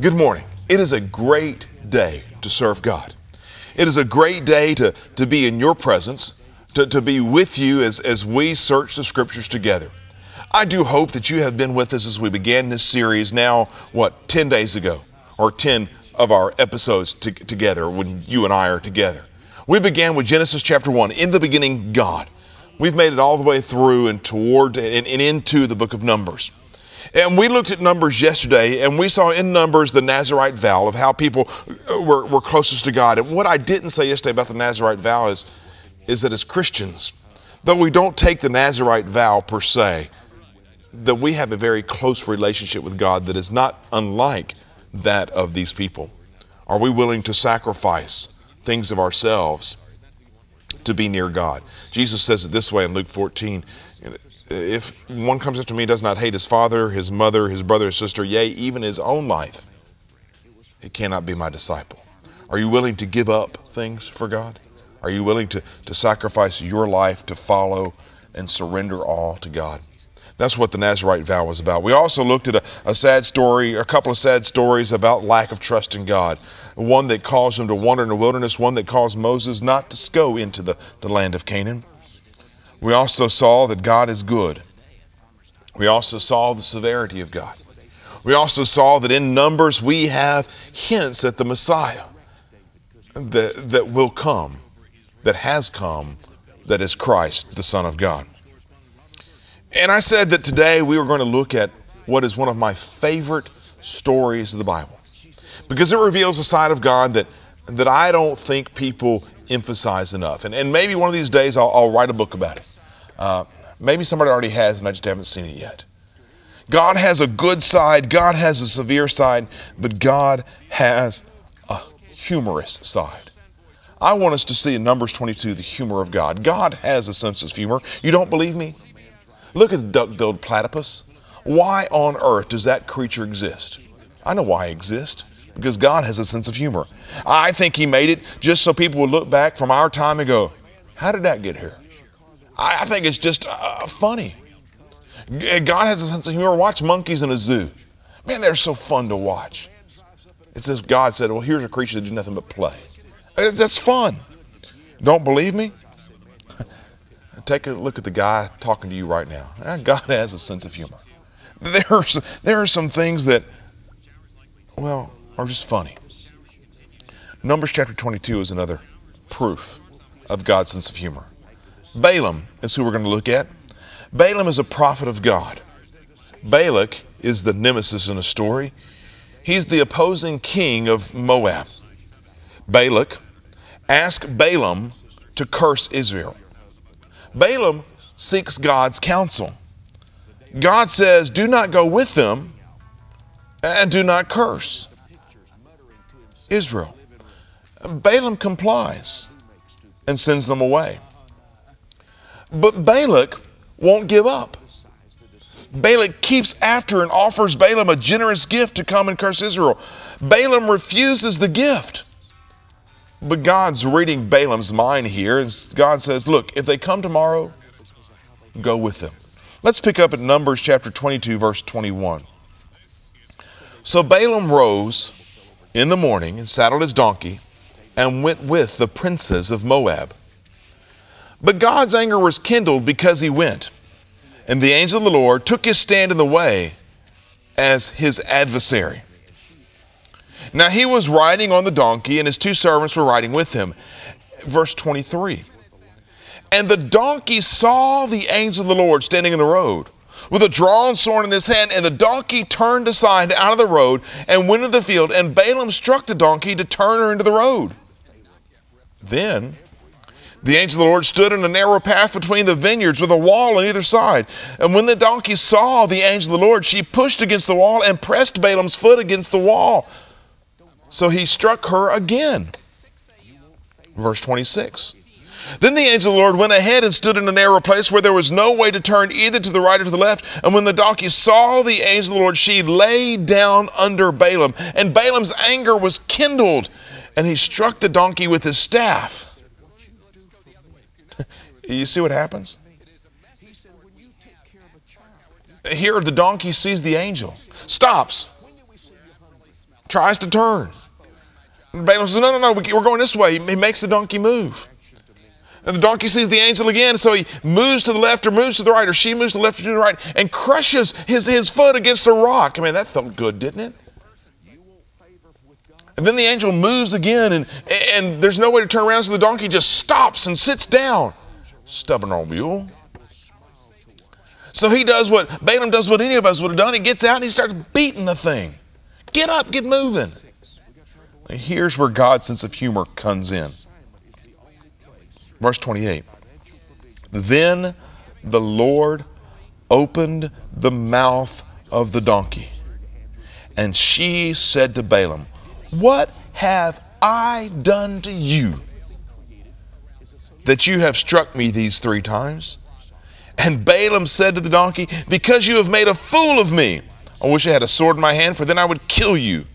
Good morning. It is a great day to serve God. It is a great day to be in your presence, to be with you as we search the scriptures together. I do hope that you have been with us as we began this series now, 10 days ago, or 10 of our episodes together when you and I are together. We began with Genesis chapter 1, in the beginning, God. We've made it all the way through and toward and into the book of Numbers. And we looked at Numbers yesterday, and we saw in Numbers the Nazirite vow of how people were closest to God. And what I didn't say yesterday about the Nazirite vow is that as Christians, though we don't take the Nazirite vow per se, that we have a very close relationship with God that is not unlike that of these people. Are we willing to sacrifice things of ourselves to be near God? Jesus says it this way in Luke 14, if one comes after me, does not hate his father, his mother, his brother, his sister, yea, even his own life, he cannot be my disciple. Are you willing to give up things for God? Are you willing to sacrifice your life to follow and surrender all to God? That's what the Nazirite vow was about. We also looked at a sad story, a couple of sad stories about lack of trust in God. One that caused them to wander in the wilderness, one that caused Moses not to go into the land of Canaan. We also saw that God is good. We also saw the severity of God. We also saw that in Numbers we have hints at the Messiah that will come, that has come, that is Christ, the Son of God. And I said that today we were going to look at what is one of my favorite stories of the Bible, because it reveals a side of God that I don't think people emphasize enough. And maybe one of these days I'll write a book about it. Maybe somebody already has and I just haven't seen it yet. God has a good side, God has a severe side, but God has a humorous side. I want us to see in Numbers 22 the humor of God. God has a sense of humor. You don't believe me? Look at the duck-billed platypus. Why on earth does that creature exist? I know why it exists. Because God has a sense of humor. I think He made it just so people would look back from our time and go, how did that get here? I think it's just funny. God has a sense of humor. Watch monkeys in a zoo. Man, they're so fun to watch. It's as God said, well, here's a creature that does nothing but play. That's fun. Don't believe me? Take a look at the guy talking to you right now. God has a sense of humor. There are some things that, well, are just funny. Numbers chapter 22 is another proof of God's sense of humor. Balaam is who we're going to look at. Balaam is a prophet of God. Balak is the nemesis in the story. He's the opposing king of Moab. Balak asked Balaam to curse Israel. Balaam seeks God's counsel. God says, do not go with them and do not curse Israel. Balaam complies and sends them away. But Balak won't give up. Balak keeps after and offers Balaam a generous gift to come and curse Israel. Balaam refuses the gift. But God's reading Balaam's mind here, and God says, look, if they come tomorrow, go with them. Let's pick up at Numbers chapter 22, verse 21. So Balaam rose in the morning and saddled his donkey and went with the princes of Moab. But God's anger was kindled because he went, and the angel of the Lord took his stand in the way as his adversary. Now he was riding on the donkey, and his two servants were riding with him. Verse 23. And the donkey saw the angel of the Lord standing in the road with a drawn sword in his hand, and the donkey turned aside out of the road and went into the field, and Balaam struck the donkey to turn her into the road. Then the angel of the Lord stood in a narrow path between the vineyards with a wall on either side. And when the donkey saw the angel of the Lord, she pushed against the wall and pressed Balaam's foot against the wall. So he struck her again. Verse 26. Then the angel of the Lord went ahead and stood in a narrow place where there was no way to turn either to the right or to the left. And when the donkey saw the angel of the Lord, she lay down under Balaam. And Balaam's anger was kindled, and he struck the donkey with his staff. You see what happens? Here the donkey sees the angel, stops, Tries to turn. And Balaam says, no, we're going this way. He makes the donkey move. And the donkey sees the angel again, so he moves to the left or moves to the right, or she moves to the left or to the right, and crushes his foot against a rock. I mean, that felt good, didn't it? And then the angel moves again, and there's no way to turn around, so the donkey just stops and sits down. Stubborn old mule. So Balaam does what any of us would have done. He gets out and he starts beating the thing. Get up, get moving. And here's where God's sense of humor comes in. Verse 28. Then the Lord opened the mouth of the donkey, and she said to Balaam, what have I done to you that you have struck me these 3 times? And Balaam said to the donkey, because you have made a fool of me. I wish I had a sword in my hand, for then I would kill you.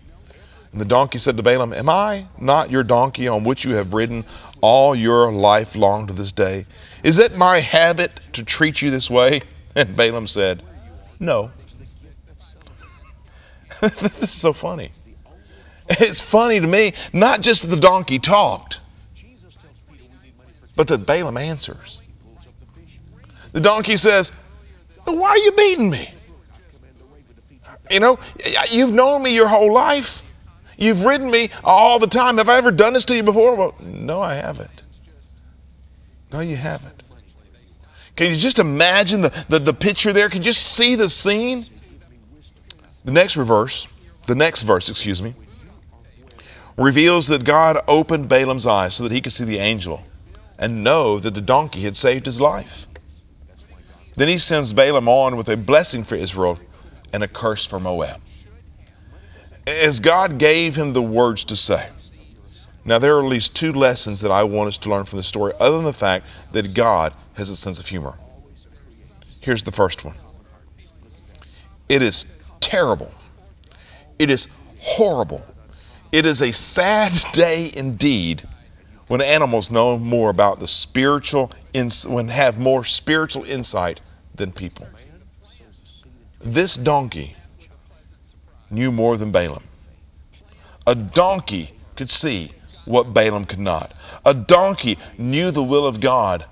And the donkey said to Balaam, am I not your donkey on which you have ridden all your life long to this day? Is it my habit to treat you this way? And Balaam said, no. This is so funny. It's funny to me, not just that the donkey talked, but that Balaam answers. The donkey says, why are you beating me? You know, you've known me your whole life. You've ridden me all the time. Have I ever done this to you before? Well, no, I haven't. No, you haven't. Can you just imagine the picture there? Can you just see the scene? The next verse, reveals that God opened Balaam's eyes so that he could see the angel and know that the donkey had saved his life. Then he sends Balaam on with a blessing for Israel and a curse for Moab. As God gave him the words to say. Now there are at least 2 lessons that I want us to learn from this story, other than the fact that God has a sense of humor. Here's the first one. It is terrible. It is horrible. It is a sad day indeed when animals know more about the spiritual, have more spiritual insight than people. This donkey knew more than Balaam. A donkey could see what Balaam could not. A donkey knew the will of God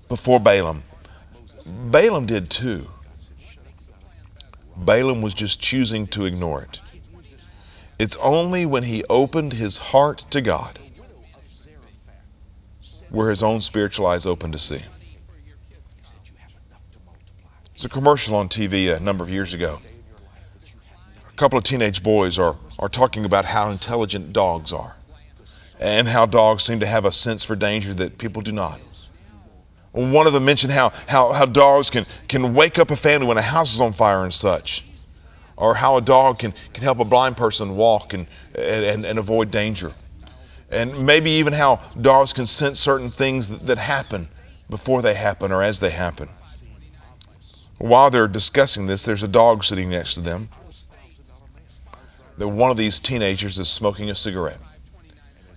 before Balaam. Balaam did too. Balaam was just choosing to ignore it. It's only when he opened his heart to God were his own spiritual eyes opened to see. There's a commercial on TV a number of years ago. A couple of teenage boys are talking about how intelligent dogs are and how dogs seem to have a sense for danger that people do not. One of them mentioned how dogs can wake up a family when a house is on fire and such, or how a dog can help a blind person walk and avoid danger. And maybe even how dogs can sense certain things that happen before they happen or as they happen. While they're discussing this, there's a dog sitting next to them. That one of these teenagers is smoking a cigarette.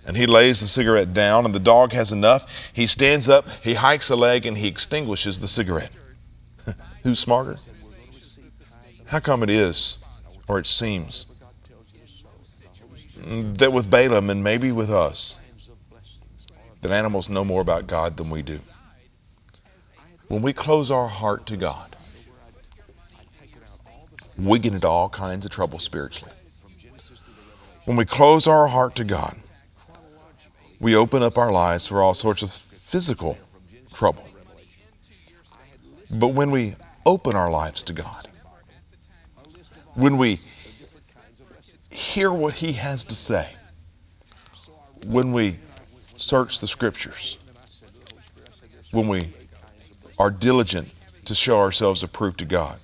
And he lays the cigarette down, and the dog has enough. He stands up, he hikes a leg, and he extinguishes the cigarette. Who's smarter? How come it is, or it seems, that with Balaam and maybe with us, that animals know more about God than we do? When we close our heart to God, we get into all kinds of trouble spiritually. When we close our heart to God, we open up our lives for all sorts of physical trouble. But when we open our lives to God, when we hear what He has to say, when we search the Scriptures, when we are diligent to show ourselves approved to God,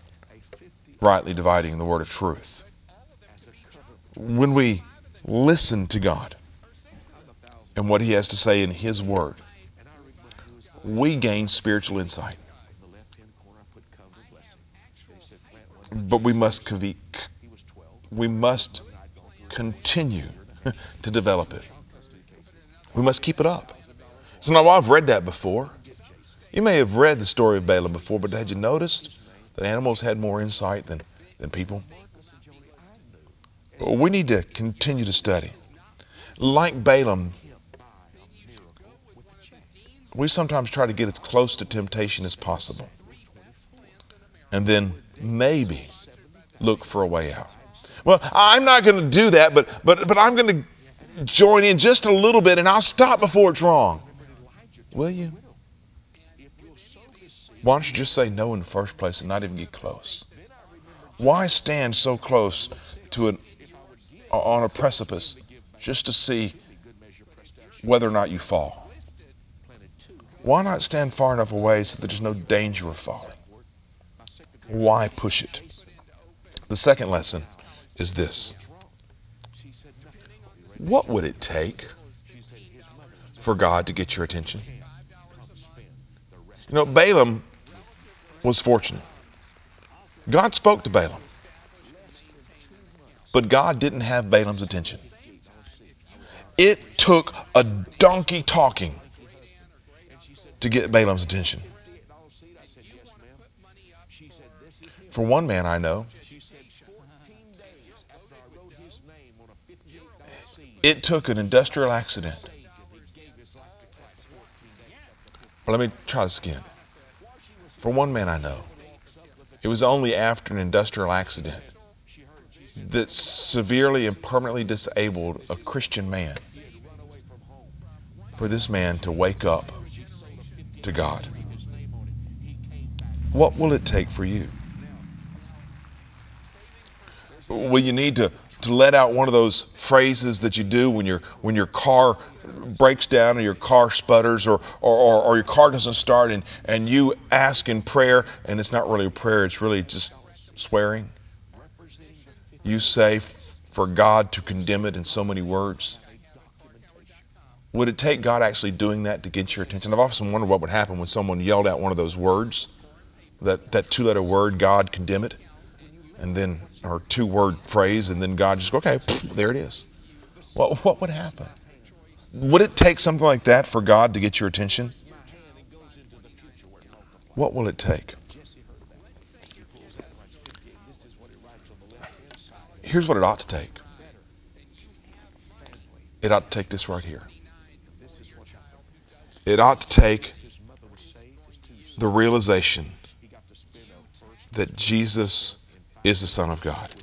rightly dividing the word of truth, when we listen to God and what He has to say in His Word, we gain spiritual insight. But we must continue to develop it. We must keep it up. So now, I've read that before. You may have read the story of Balaam before, but had you noticed that animals had more insight than people? We need to continue to study. Like Balaam, we sometimes try to get as close to temptation as possible, and then maybe look for a way out. Well, I'm not going to do that, but I'm going to join in just a little bit, and I'll stop before it's wrong. Will you? Why don't you just say no in the first place and not even get close? Why stand so close to on a precipice just to see whether or not you fall? Why not stand far enough away so that there's no danger of falling? Why push it? The second lesson is this. What would it take for God to get your attention? You know, Balaam was fortunate. God spoke to Balaam, but God didn't have Balaam's attention. It took a donkey talking to get Balaam's attention. For one man I know, it took an industrial accident. Well, let me try this again. For one man I know, it was only after an industrial accident that severely and permanently disabled a Christian man for this man to wake up to God. What will it take for you? Will you need to let out one of those phrases that you do when your car breaks down or your car sputters or your car doesn't start and you ask in prayer, and it's not really a prayer, it's really just swearing? You say for God to condemn it in so many words. Would it take God actually doing that to get your attention? I've often wondered what would happen when someone yelled out one of those words, that two-letter word, God condemn it, and then, or two-word phrase, and then God just go, okay, there it is. What would happen? Would it take something like that for God to get your attention? What will it take? Here's what it ought to take. It ought to take this right here. It ought to take the realization that Jesus is the Son of God.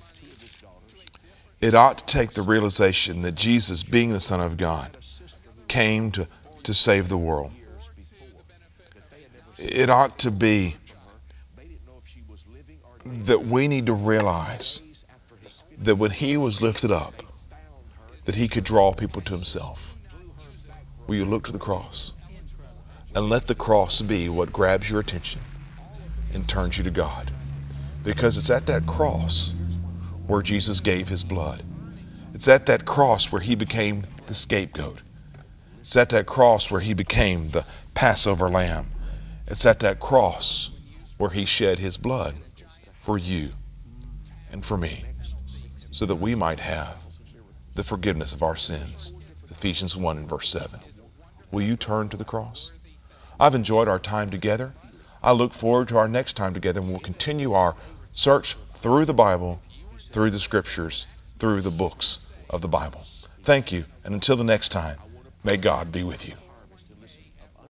It ought to take the realization that Jesus, being the Son of God, came to save the world. It ought to be that we need to realize that when He was lifted up, that He could draw people to Himself. Will you look to the cross? And let the cross be what grabs your attention and turns you to God. Because it's at that cross where Jesus gave His blood. It's at that cross where He became the scapegoat. It's at that cross where He became the Passover lamb. It's at that cross where He shed His blood for you and for me, so that we might have the forgiveness of our sins. Ephesians 1 and verse 7. Will you turn to the cross? I've enjoyed our time together. I look forward to our next time together, and we'll continue our search through the Bible, through the Scriptures, through the books of the Bible. Thank you, and until the next time, may God be with you.